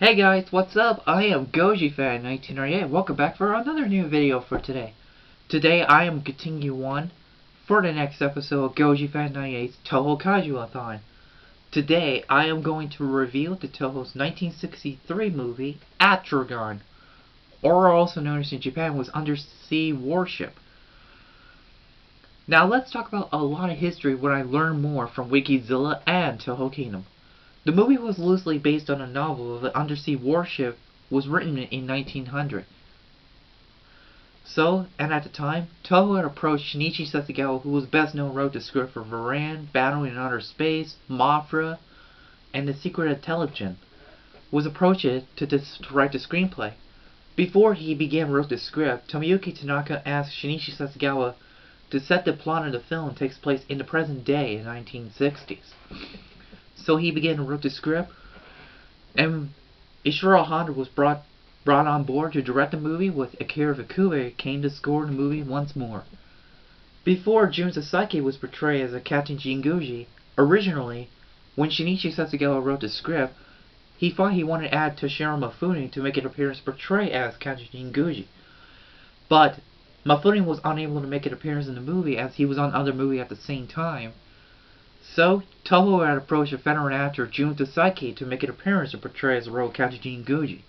Hey guys, what's up? I am GojiFan98's. Welcome back for another new video for today. Today I am continuing on for the next episode of GojiFan98's Toho Kaiju-A-Thon. Today I am going to review the Toho's 1963 movie Atragon, or also known as in Japan was Undersea Warship. Now let's talk about a lot of history when I learned more from Wikizilla and Toho Kingdom. The movie was loosely based on a novel of the Undersea Warship was written in 1900. And at the time, Toho had approached Shinichi Sekizawa, who was best known wrote the script for Varan, Battling in Outer Space, Mafra, and The Secret Intelligence, was approached to write the screenplay. Before he began wrote the script, Tomoyuki Tanaka asked Shinichi Sekizawa to set the plot of the film takes place in the present day in the 1960s. So he began to write the script, and Ishiro Honda was brought on board to direct the movie, with Akira Ifukube came to score the movie once more. Before Jun Sasaki was portrayed as a Captain Jinguji, originally, when Shinichi Sekizawa wrote the script, he thought he wanted to add Toshiro Mifune to make an appearance portrayed as Captain Jinguji. But Mifune was unable to make an appearance in the movie as he was on other movie at the same time. So, Toho had approached a veteran actor Jun Sasaki to make an appearance and portray as the role of Captain Jinguji.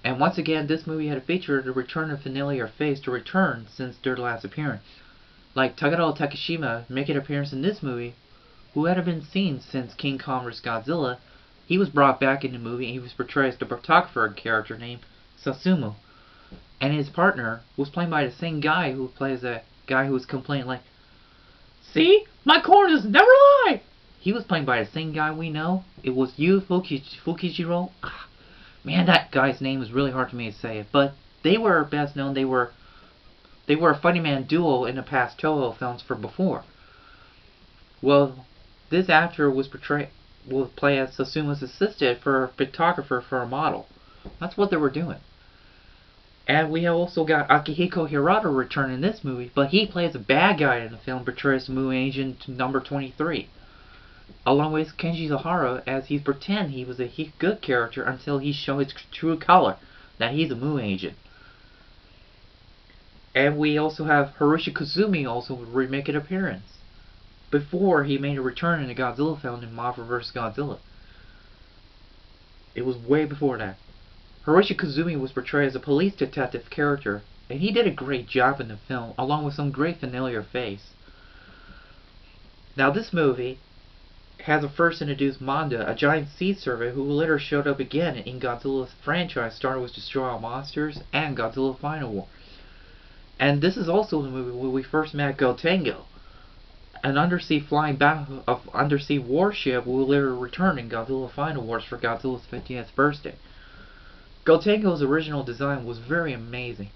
And once again, this movie had a feature to return a familiar face to return since their last appearance. Like Takao Takashima making an appearance in this movie, who hadn't been seen since King Kong vs. Godzilla. He was brought back in the movie and he was portrayed as the photographer character named Sasumu. And his partner was played by the same guy who plays a guy who was complaining like, "See? My corners never lie!" He was played by the same guy we know. It was Yu Fukijiro. Man, that guy's name is really hard for me to say. But they were best known. They were a funny man duo in the past Toho films for before. Well, this actor will play as Sasumu's assistant for a photographer for a model. That's what they were doing. And we have also got Akihiko Hirata return in this movie, but he plays a bad guy in the film, portrays Moon Agent number 23. Along with Kenji Zahara, as he pretend he was a good character until he showed his true color, that he's a Moon Agent. And we also have Hiroshi Kazumi also make an appearance, before he made a return in the Godzilla film in Mafra vs. Godzilla. It was way before that. Hiroshi Kazumi was portrayed as a police detective character, and he did a great job in the film, along with some great familiar face. Now this movie has first introduced Manda, a giant sea serpent who later showed up again in Godzilla's franchise, starting with Destroy All Monsters and Godzilla Final War. And this is also the movie where we first met Gotengo, an undersea flying battle of Undersea Warship who will later return in Godzilla Final Wars for Godzilla's 50th birthday. Gotengo's original design was very amazing.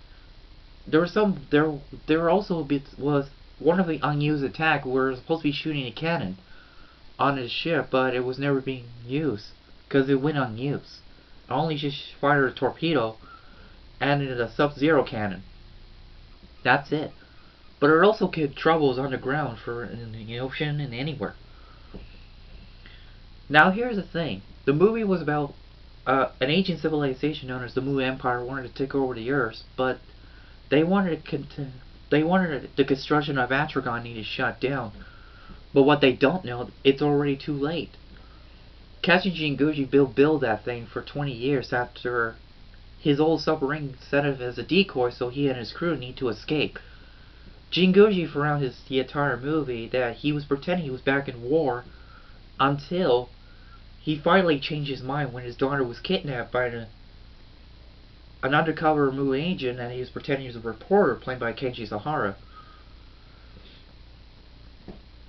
There also was one of the unused attack where it was supposed to be shooting a cannon on his ship, but it was never being used because it went unused. It only just fired a torpedo and a sub-zero cannon. That's it. But it also gave troubles underground for in the ocean and anywhere. Now here's the thing. The movie was about an ancient civilization known as the Mu Empire wanted to take over the Earth, but they wanted the construction of Atragon needed shut down. But what they don't know, it's already too late. Captain Jinguji built that thing for 20 years after his old submarine set up as a decoy, so he and his crew need to escape. Jinguji throughout the entire movie that he was pretending he was back in war until he finally changed his mind when his daughter was kidnapped by an undercover Mu agent, and he was pretending he was a reporter played by Kenji Sahara.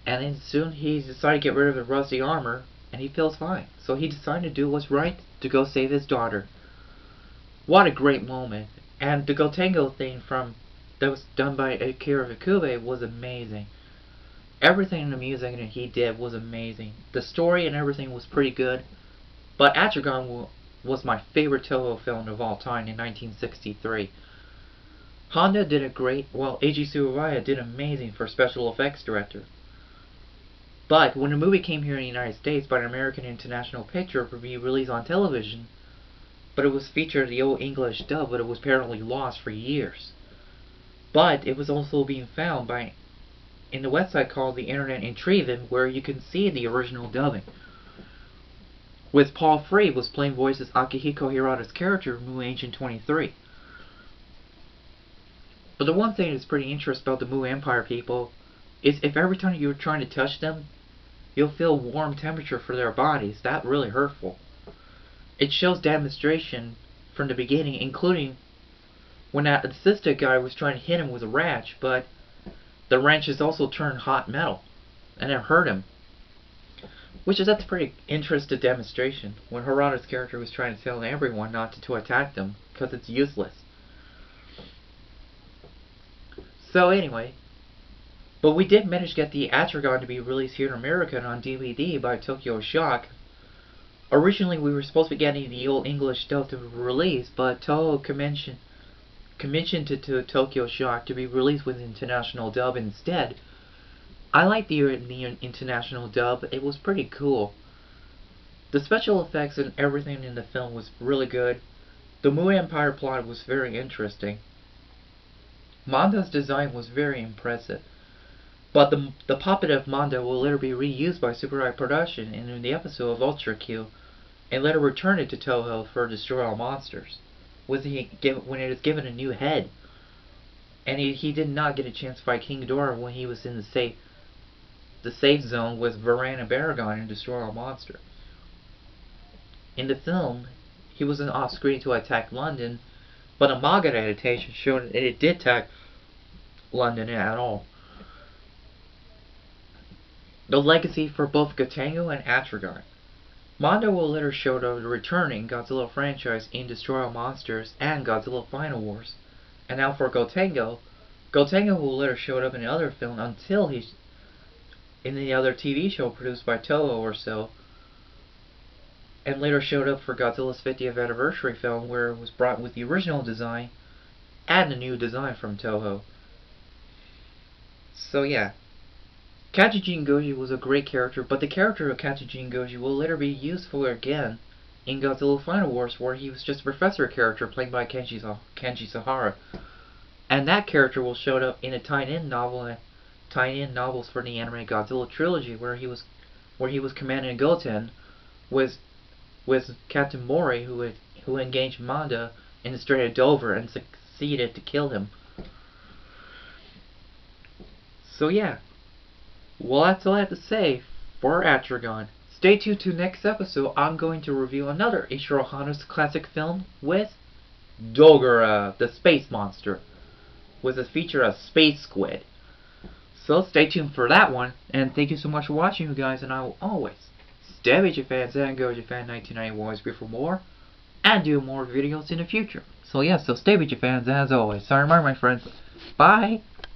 And then soon he decided to get rid of the rusty armor, and he feels fine. So he decided to do what's right to go save his daughter. What a great moment. And the Gotengo thing that was done by Akira Ifukube was amazing. Everything in the music that he did was amazing. The story and everything was pretty good. But Atragon was my favorite Toho film of all time in 1963. Honda did Eiji Tsuburaya did amazing for special effects director. But when the movie came here in the United States by an American International Picture to be released on television, but it was featured the old English dub, but it was apparently lost for years. But it was also being found by in the website called the Internet Intriven, where you can see the original dubbing. With Paul Freed was playing voice as Akihiko Hirata's character in Mu Ancient 23. But the one thing that's pretty interesting about the Mu Empire people is if every time you're trying to touch them, you'll feel warm temperature for their bodies. That's really hurtful. It shows demonstration from the beginning, including when that assistant guy was trying to hit him with a wrench, but the wrench has also turned hot metal, and it hurt him. That's a pretty interesting demonstration, when Hirata's character was trying to tell everyone not to attack them, because it's useless. So anyway, but we did manage to get the Atragon to be released here in America on DVD by Tokyo Shock. Originally we were supposed to be getting the old English dub to be released, but Toho commissioned it to Tokyo Shock to be released with international dub instead. I liked the international dub. It was pretty cool. The special effects and everything in the film was really good. The Mu Empire plot was very interesting. Manda's design was very impressive. But the puppet of Manda will later be reused by Tsuburaya Production in the episode of Ultra Q, and later return it to Toho for Destroy All Monsters, when it is given a new head. And he did not get a chance to fight King Ghidorah when he was in the safe zone with Varan and Baragon and Destroy All Monsters. In the film, he wasn't off screen to attack London, but a manga adaptation showed that it did attack London at all. The legacy for both Gotengo and Atragon. Manda will later show the returning Godzilla franchise in Destroy All Monsters and Godzilla Final Wars. And now for Gotengo will later show up in the other film until he's in the other TV show produced by Toho or so, and later showed up for Godzilla's 50th anniversary film, where it was brought with the original design and a new design from Toho. So yeah, Kaiju-Jin Goji was a great character, but the character of Kaiju-Jin Goji will later be useful again in Godzilla Final Wars, where he was just a professor character played by Kenji Sahara. And that character will show up in a tie-in novels for the anime Godzilla trilogy, where he was commanding Goten with Captain Mori, who engaged Manda in the Strait of Dover and succeeded to kill him. So yeah. Well, that's all I have to say for Atragon. Stay tuned to next episode. I'm going to review another Ishiro Honda's classic film with Dogora, the space monster, with a feature of Space Squid. So stay tuned for that one, and thank you so much for watching, you guys, and I will always stay with you fans and GojiFan98's always be for more, and do more videos in the future. So yeah, so stay with you fans as always. Sorry, my friends. Bye!